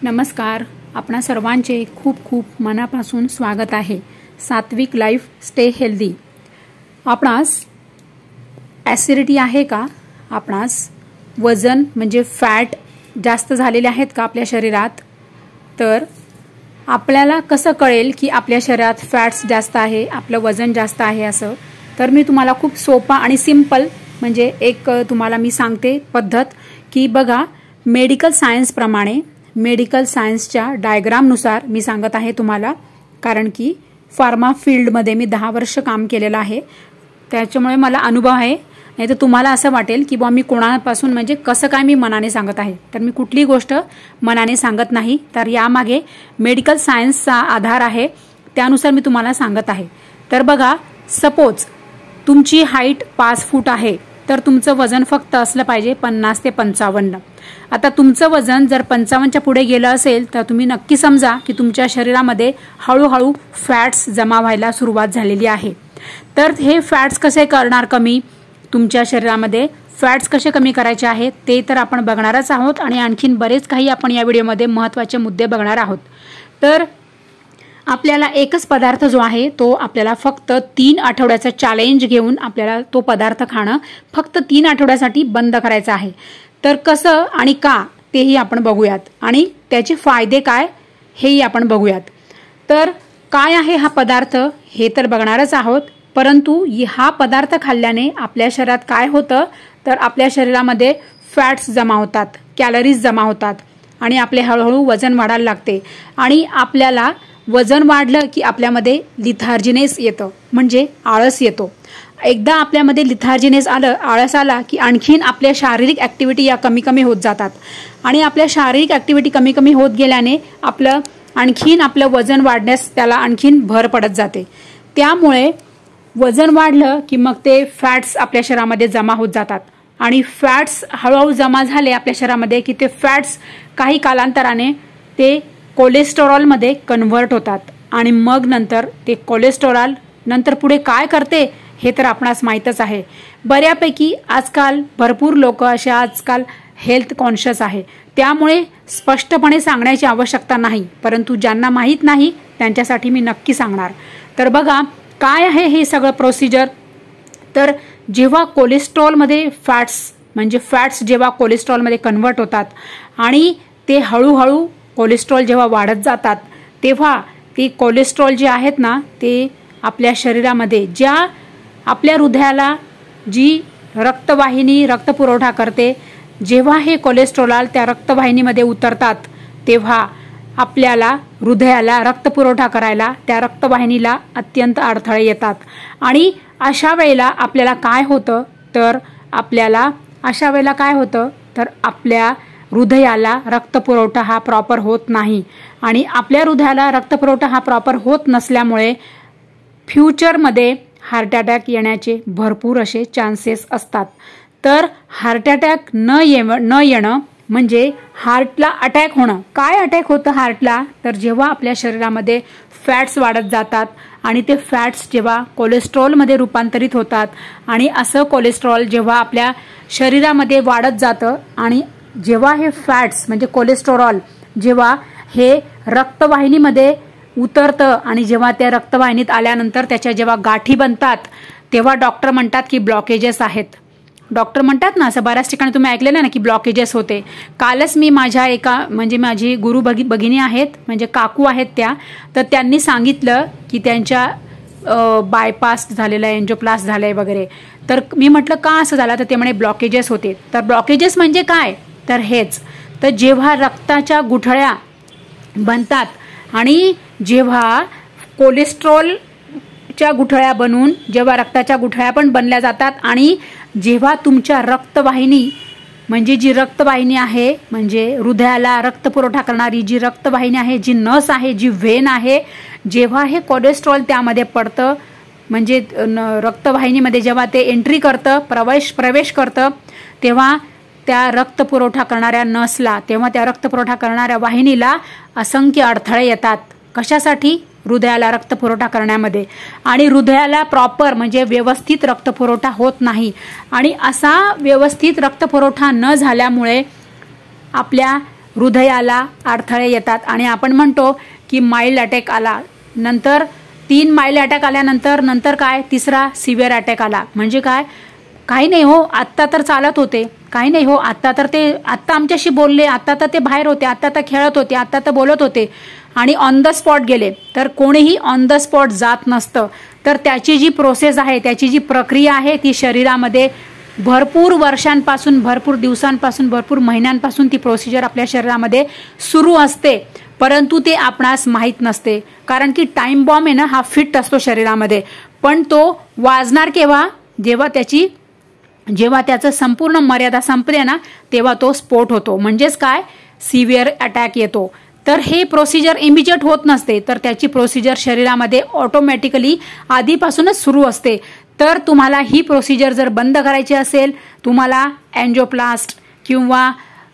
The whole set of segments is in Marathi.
नमस्कार. आपणा सर्वांचे खूप खूप मनापासून स्वागत आहे. सात्विक लाईफ स्टे हेल्दी. आपणास ॲसिडिटी आहे का? आपणास वजन म्हणजे फॅट जास्त झालेले आहेत का आपल्या शरीरात? तर आपल्याला कसं कळेल की आपल्या शरीरात फॅट्स जास्त आहे, आपलं वजन जास्त आहे असं? तर मी तुम्हाला खूप सोपा आणि सिंपल म्हणजे एक तुम्हाला मी सांगते पद्धत की बघा, मेडिकल सायन्स प्रमाणे मेडिकल सायन्सच्या डायग्रामनुसार मी सांगत आहे तुम्हाला, कारण की फार्मा फील्डमध्ये मी 10 वर्ष काम केलेलं आहे, त्याच्यामुळे मला अनुभव आहे. नाही तर तुम्हाला असं वाटेल की बा मी कोणापासून म्हणजे कसं काय मी मनाने सांगत आहे. तर मी कुठली गोष्ट मनाने सांगत नाही, तर यामागे मेडिकल सायन्सचा आधार आहे, त्यानुसार मी तुम्हाला सांगत आहे. तर बघा, सपोज तुमची हाईट 5 फूट आहे, तर तुमचं वजन फक्त असलं पाहिजे 50 ते 55. आता तुमचं वजन जर 55च्या पुढे गेलं असेल तर तुम्ही नक्की समजा की तुमच्या शरीरामध्ये हळूहळू फॅट्स जमा व्हायला सुरुवात झालेली आहे. तर हे फॅट्स कसे करणार कमी? तुमच्या शरीरामध्ये फॅट्स कसे कमी करायचे आहेत ते तर आपण बघणारच आहोत, आणि आणखीन बरेच काही आपण या व्हिडिओमध्ये महत्त्वाचे मुद्दे बघणार आहोत. तर आपल्याला एकच पदार्थ जो आहे तो आपल्याला फक्त 3 आठवड्याचा चॅलेंज घेऊन आपल्याला तो पदार्थ खाणं फक्त 3 आठवड्यासाठी बंद करायचं आहे. तर कसं आणि का तेही आपण बघूयात, आणि त्याचे फायदे काय हेही आपण बघूयात. तर काय आहे हा पदार्थ हे तर बघणारच आहोत, परंतु हा पदार्थ खाल्ल्याने आपल्या शरीरात काय होतं, तर आपल्या शरीरामध्ये फॅट्स जमा होतात, कॅलरीज जमा होतात, आणि आपले हळूहळू वजन वाढायला लागते. आणि आपल्याला वजन वाढलं की आपल्यामध्ये लिथार्जिनेस येतं, म्हणजे आळस येतो. एकदा आपल्यामध्ये लिथार्जिनेस आलं, आळस आला की आणखीन आपल्या शारीरिक ॲक्टिव्हिटी या कमी कमी होत जातात, आणि आपल्या शारीरिक ॲक्टिव्हिटी कमी कमी होत गेल्याने आपलं वजन वाढण्यास त्याला आणखीन भर पडत जाते. त्यामुळे वजन वाढलं की मग ते फॅट्स आपल्या शरीरामध्ये जमा होत जातात, आणि फॅट्स हळूहळू जमा झाले आपल्या शरीरामध्ये की ते फॅट्स काही कालांतराने ते कोलेस्टेरॉलमध्ये कन्व्हर्ट होतात, आणि मग नंतर ते कोलेस्टेरॉल नंतर पुढे काय करते हे तर आपणास माहीतच आहे. बऱ्यापैकी आजकाल भरपूर लोक असे आजकाल हेल्थ कॉन्शियस आहे, त्यामुळे स्पष्टपणे सांगण्याची आवश्यकता नाही, परंतु ज्यांना माहीत नाही त्यांच्यासाठी मी नक्की सांगणार. तर बघा काय आहे हे सगळं प्रोसिजर. तर जेव्हा कोलेस्ट्रॉलमध्ये फॅट्स जेव्हा कोलेस्ट्रॉलमध्ये कन्व्हर्ट होतात आणि ते हळूहळू कोलेस्ट्रॉल जेव्हा वाढत जातात, तेव्हा ते कोलेस्ट्रॉल जे आहेत ना, ते आपल्या शरीरामध्ये ज्या आपल्या हृदयाला जी रक्तवाहिनी रक्तपुरवठा करते, जेव्हा हे कोलेस्ट्रॉल त्या रक्तवाहिनीमध्ये उतरतात तेव्हा आपल्याला हृदयाला रक्तपुरवठा करायला त्या रक्तवाहिनीला अत्यंत अडथळे येतात. आणि अशा वेळेला आपल्याला काय होतं, तर आपल्या हृदयाला रक्तपुरवठा हा प्रॉपर होत नाही, आणि आपल्या हृदयाला रक्तपुरवठा हा प्रॉपर होत नसल्यामुळे फ्युचरमध्ये हार्ट अटॅक येण्याचे भरपूर असे चान्सेस असतात. तर हार्ट अटॅक न येणं म्हणजे हार्टला अटॅक होणं. काय अटॅक होतं हार्टला, तर जेव्हा आपल्या शरीरामध्ये फॅट्स वाढत जातात आणि ते फॅट्स जेव्हा कोलेस्ट्रॉलमध्ये रूपांतरित होतात, आणि असं कोलेस्ट्रॉल जेव्हा आपल्या शरीरामध्ये वाढत जातं, आणि जेव्हा हे फॅट्स म्हणजे कोलेस्टेरॉल जेव्हा हे रक्तवाहिनीमध्ये उतरतं, आणि जेव्हा त्या रक्तवाहिनीत आल्यानंतर त्याच्या जेव्हा गाठी बनतात, तेव्हा डॉक्टर म्हणतात की ब्लॉकेजेस आहेत. डॉक्टर म्हणतात ना, असं बऱ्याच ठिकाणी तुम्ही ऐकलेलं ना की ब्लॉकेजेस होते. कालच मी माझी गुरु भगिनी आहेत, म्हणजे काकू आहेत त्या, तर त्यांनी सांगितलं की त्यांच्या बायपास झालेलं आहे, एन्जिओप्लास्ट झालंय वगैरे. तर मी म्हटलं का असं झालं, तर ते म्हणे ब्लॉकेजेस होते. तर ब्लॉकेजेस म्हणजे काय, तर हेच. तर जेव्हा रक्ताच्या गुठळ्या बनतात, आणि जेव्हा कोलेस्ट्रॉलच्या गुठळ्या बनून जेव्हा रक्ताच्या गुठळ्या पण बनल्या जातात, आणि जेव्हा तुमच्या रक्तवाहिनी म्हणजे जी रक्तवाहिनी आहे, म्हणजे हृदयाला रक्तपुरवठा करणारी जी रक्तवाहिनी आहे, जी नस आहे, जी व्हेन आहे, जेव्हा हे कोलेस्ट्रॉल त्यामध्ये पडतं, म्हणजे रक्तवाहिनीमध्ये जेव्हा ते एंट्री करतं, प्रवेश करतं, तेव्हा त्या रक्तपुरवठा करणाऱ्या नसला, तेव्हा त्या रक्तपुरवठा करणाऱ्या वाहिनीला असंख्य अडथळे येतात. कशासाठी? हृदयाला रक्तपुरवठा करण्यामध्ये, आणि हृदयाला प्रॉपर म्हणजे व्यवस्थित रक्तपुरवठा होत नाही, आणि असा व्यवस्थित रक्तपुरवठा न झाल्यामुळे आपल्या हृदयाला अडथळे येतात आणि आपण म्हणतो की माइल्ड अटॅक आला, नंतर 3 माइल्ड अटॅक आल्यानंतर काय तिसरा सिव्हिअर अटॅक आला. म्हणजे काय, काही नाही हो, आत्ता तर चालत होते, काही नाही हो, आत्ता आमच्याशी बोलले, आत्ता तर ते बाहेर होते, आत्ता तर खेळत होते, आत्ता तर बोलत होते आणि ऑन द स्पॉट गेले. तर कोणीही ऑन द स्पॉट जात नसतं. तर त्याची जी प्रोसेस आहे, त्याची जी प्रक्रिया आहे ती शरीरामध्ये भरपूर वर्षांपासून, भरपूर दिवसांपासून, भरपूर महिन्यांपासून ती प्रोसिजर आपल्या शरीरामध्ये सुरू असते. परंतु ते आपणास माहीत नसते, कारण की टाइम बॉम्ब आहे ना हा फिट असतो शरीरामध्ये, पण तो वाजणार केव्हा, जेव्हा त्याचं संपूर्ण मर्यादा संपते ना तेव्हा तो स्फोट होतो. म्हणजेच काय, सिव्हिअर अटॅक येतो. तर हे प्रोसिजर इमिजिएट होत नसते, तर त्याची प्रोसिजर शरीरामध्ये ऑटोमॅटिकली आधीपासूनच सुरू असते. तर तुम्हाला ही प्रोसिजर जर बंद करायची असेल, तुम्हाला एंजिओप्लास्ट किंवा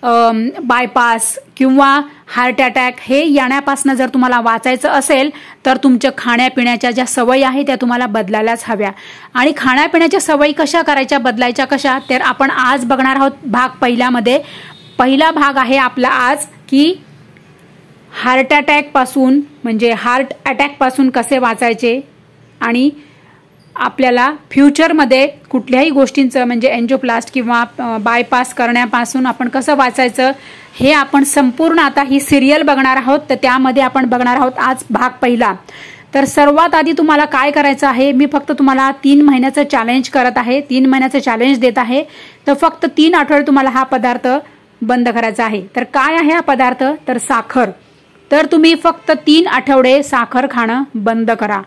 बायपास किंवा हार्ट अटॅक हे येण्यापासून जर तुम्हाला वाचायचं असेल तर तुमच्या खाण्यापिण्याच्या ज्या सवयी आहेत त्या तुम्हाला बदलायलाच हव्या. आणि खाण्यापिण्याच्या सवयी कशा करायच्या, बदलायच्या कशा, तर आपण आज बघणार आहोत भाग पहिल्यामध्ये. पहिला भाग आहे आपला आज की हार्ट अटॅक पासून कसे वाचायचे आणि आपल्याला फ्युचरमध्ये कुठल्याही गोष्टींचं म्हणजे एंजिओप्लास्ट किंवा बायपास करण्यापासून आपण कसं वाचायचं हे आपण संपूर्ण आता ही सिरियल बघणार आहोत. तर त्यामध्ये आपण बघणार आहोत आज भाग पहिला. तर सर्वात आधी तुम्हाला काय करायचं आहे, मी फक्त तुम्हाला 3 महिन्याचं चॅलेंज करत आहे, 3 महिन्याचं चॅलेंज देत आहे. तर फक्त 3 आठवडे तुम्हाला हा पदार्थ बंद करायचा आहे. तर काय आहे हा पदार्थ, तर साखर. तर तुम्ही फक्त 3 आठवडे साखर खाणं बंद करा.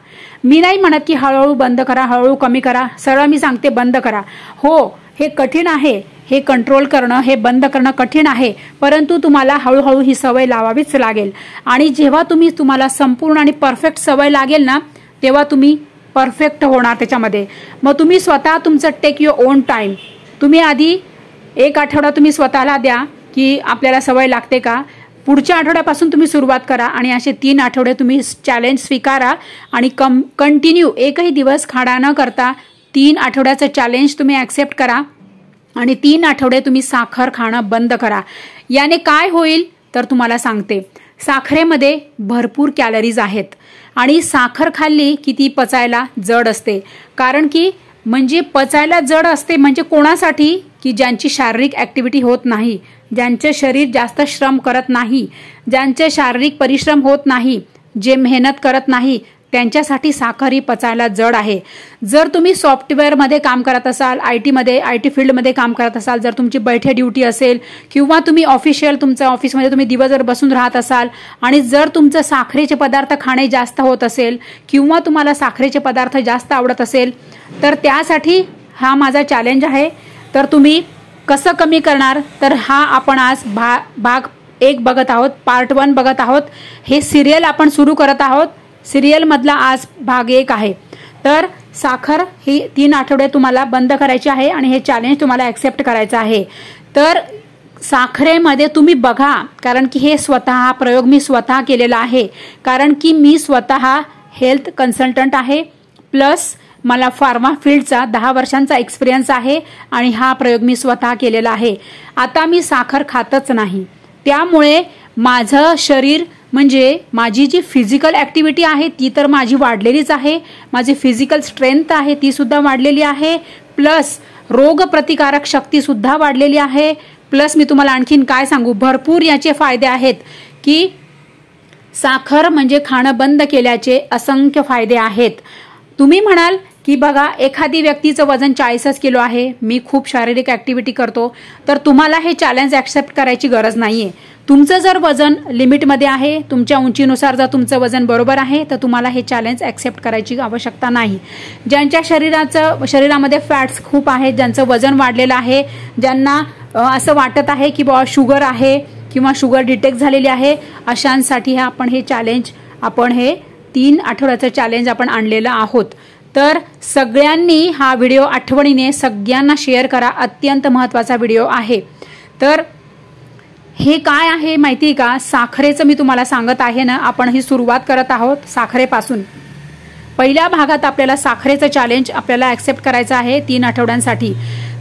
मी नाही म्हणत की हळूहळू बंद करा, हळूहळू कमी करा, सरळ मी सांगते बंद करा. हो, हे कठीण आहे, हे कंट्रोल करणं, हे बंद करणं कठीण आहे, परंतु तुम्हाला हळूहळू ही सवय लावावीच लागेल. आणि जेव्हा तुम्हाला संपूर्ण आणि परफेक्ट सवय लागेल ना तेव्हा तुम्ही परफेक्ट होणार त्याच्यामध्ये. मग तुम्ही स्वतः तुमचं टेक युअर ओन टाइम. तुम्ही आधी 1 आठवडा तुम्ही स्वतःला द्या की आपल्याला सवय लागते का. पुढच्या आठवड्यापासून तुम्ही सुरुवात करा आणि असे 3 आठवडे तुम्ही चॅलेंज स्वीकारा आणि कंटिन्यू एकही दिवस खाडा न करता 3 आठवड्याचं चॅलेंज तुम्ही ऍक्सेप्ट करा आणि 3 आठवडे तुम्ही साखर खाणं बंद करा. याने काय होईल तर तुम्हाला सांगते, साखरेमध्ये भरपूर कॅलरीज आहेत आणि साखर खाल्ली की ती पचायला जड असते. कारण की म्हणजे पचायला जड असते म्हणजे कोणासाठी, की ज्यांची शारीरिक ऍक्टिव्हिटी होत नाही, ज्यांचे शरीर जास्त श्रम करत नाही, ज्यांचे शारीरिक परिश्रम होत नाही, जे मेहनत करत नाही, त्यांच्यासाठी साखर ही पचायला जड आहे. जर तुम्ही सॉफ्टवेअरमध्ये काम करत असाल, आयटी फील्डमध्ये काम करत असाल, जर तुमची बैठे ड्युटी असेल किंवा तुम्ही ऑफिशियल तुमच्या ऑफिसमध्ये तुम्ही दिवसभर बसून राहत असाल आणि जर तुमचं साखरेचे पदार्थ खाणे जास्त होत असेल किंवा तुम्हाला साखरेचे पदार्थ जास्त आवडत असेल तर त्यासाठी हा माझा चॅलेंज आहे. तर तुम्ही कसं कमी करणार, तर हा आपण आज भाग 1 बघत आहोत, पार्ट 1 बघत आहोत. हे सिरियल आपण सुरू करत आहोत. सिरियल मधला आज भाग 1 आहे. तर साखर ही 3 आठवडे तुम्हाला बंद करायची आहे आणि हे चॅलेंज तुम्हाला ऍक्सेप्ट करायचं आहे. तर साखरेमध्ये तुम्ही बघा, कारण की हे हा प्रयोग मी स्वतः केलेला आहे, कारण की मी स्वतः हेल्थ कन्सल्टंट आहे, प्लस मला फार्मा फील्डचा 10 वर्षांचा एक्सपिरियन्स आहे आणि हा प्रयोग मी स्वतः केलेला आहे. आता मी साखर खातच नाही, त्यामुळे माझं शरीर म्हणजे माझी जी फिजिकल ऍक्टिव्हिटी आहे ती तर माझी वाढलेलीच आहे, माझी फिजिकल स्ट्रेंथ आहे ती सुद्धा वाढलेली आहे, प्लस रोगप्रतिकारक शक्ती सुद्धा वाढलेली आहे. प्लस मी तुम्हाला आणखीन काय सांगू, भरपूर याचे फायदे आहेत की साखर म्हणजे खाणं बंद केल्याचे असंख्य फायदे आहेत. तुम्ही म्हणाल की बघा एखादी व्यक्तीचं वजन 40 किलो आहे, मी खूप शारीरिक ऍक्टिव्हिटी करतो, तर तुम्हाला हे चॅलेंज ऍक्सेप्ट करायची गरज नाहीये. तुमचं जर वजन लिमिटमध्ये आहे, तुमच्या उंचीनुसार जर तुमचं वजन बरोबर आहे तर तुम्हाला हे चॅलेंज ऍक्सेप्ट करायची आवश्यकता नाही. ज्यांच्या शरीरामध्ये फॅट्स खूप आहेत, ज्यांचं वजन वाढलेलं आहे, ज्यांना असं वाटत आहे की बाबा शुगर आहे किंवा शुगर डिटेक्ट झालेली आहे, अशांसाठी आपण हे चॅलेंज, आपण हे 3 आठवड्याचं चॅलेंज आपण आणलेलं आहोत. तर सगळ्यांनी हा व्हिडिओ आठवणीने सगळ्यांना शेअर करा, अत्यंत महत्त्वाचा व्हिडिओ आहे. तर हे काय आहे माहिती का, साखरेचं मी तुम्हाला सांगत आहे ना, आपण ही सुरुवात करत आहोत साखरेपासून. पहिल्या भागात आपल्याला साखरेचं चॅलेंज आपल्याला ऍक्सेप्ट करायचं आहे 3 आठवड्यांसाठी.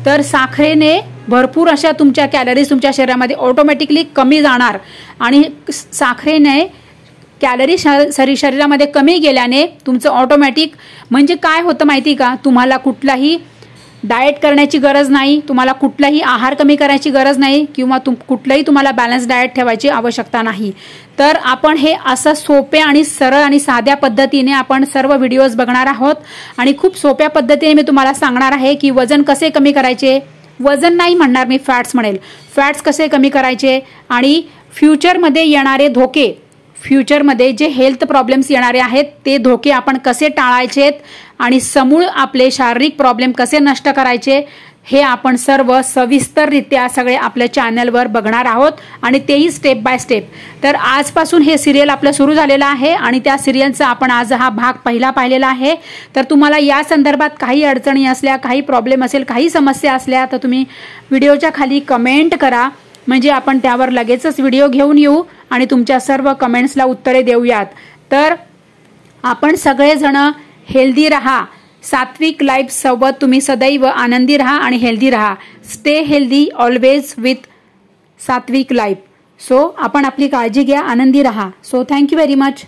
तर साखरेने भरपूर अशा तुमच्या कॅलरीज तुमच्या शरीरामध्ये ऑटोमॅटिकली कमी जाणार आणि साखरेने कॅलरी शरीरामध्ये कमी गेल्याने तुमचं ऑटोमॅटिक म्हणजे काय होतं माहिती का, तुम्हाला कुठलाही डाएट करण्याची गरज नाही, तुम्हाला कुठलाही आहार कमी करायची गरज नाही किंवा कुठलाही तुम्हाला बॅलन्स डाएट ठेवायची आवश्यकता नाही। तर आपण हे असं सोप्या आणि सरळ आणि साध्या पद्धतीने आपण सर्व व्हिडिओज बघणार आहोत आणि खूप सोप्या पद्धतीने मी तुम्हाला सांगणार आहे की वजन कसे कमी करायचे, वजन नाही म्हणणार मी, फॅट्स म्हणेल, फॅट्स कसे कमी करायचे आणि फ्युचरमध्ये येणारे धोके, फ्युचरमध्ये जे हेल्थ प्रॉब्लेम्स येणारे आहेत ते धोके आपण कसे टाळायचेत आणि समूळ आपले शारीरिक प्रॉब्लेम कसे नष्ट करायचे हे आपण सर्व सविस्तररित्या सगळे आपल्या चॅनलवर बघणार आहोत आणि तेही स्टेप बाय स्टेप। तर आजपासून हे सिरियल आपलं सुरू झालेलं आहे आणि त्या सिरियलचा आपण आज हा भाग पहिला पाहिलेला आहे। तर तुम्हाला या संदर्भात काही अडचणी असल्या, काही प्रॉब्लेम असेल, काही समस्या असल्या तर तुम्ही व्हिडिओच्या खाली कमेंट करा, म्हणजे आपण त्यावर लगेचच व्हिडिओ घेऊन येऊ आणि तुमच्या सर्व कमेंट्सला उत्तरे देऊयात। तर आपण सगळेजण हेल्दी रहा, सात्विक लाईफ सोबत तुम्ही सदैव आनंदी रहा आणि हेल्दी रहा। स्टे हेल्दी ऑलवेज विथ सात्विक लाईफ। सो आपण आपली काळजी घ्या, आनंदी रहा। So thank you very much.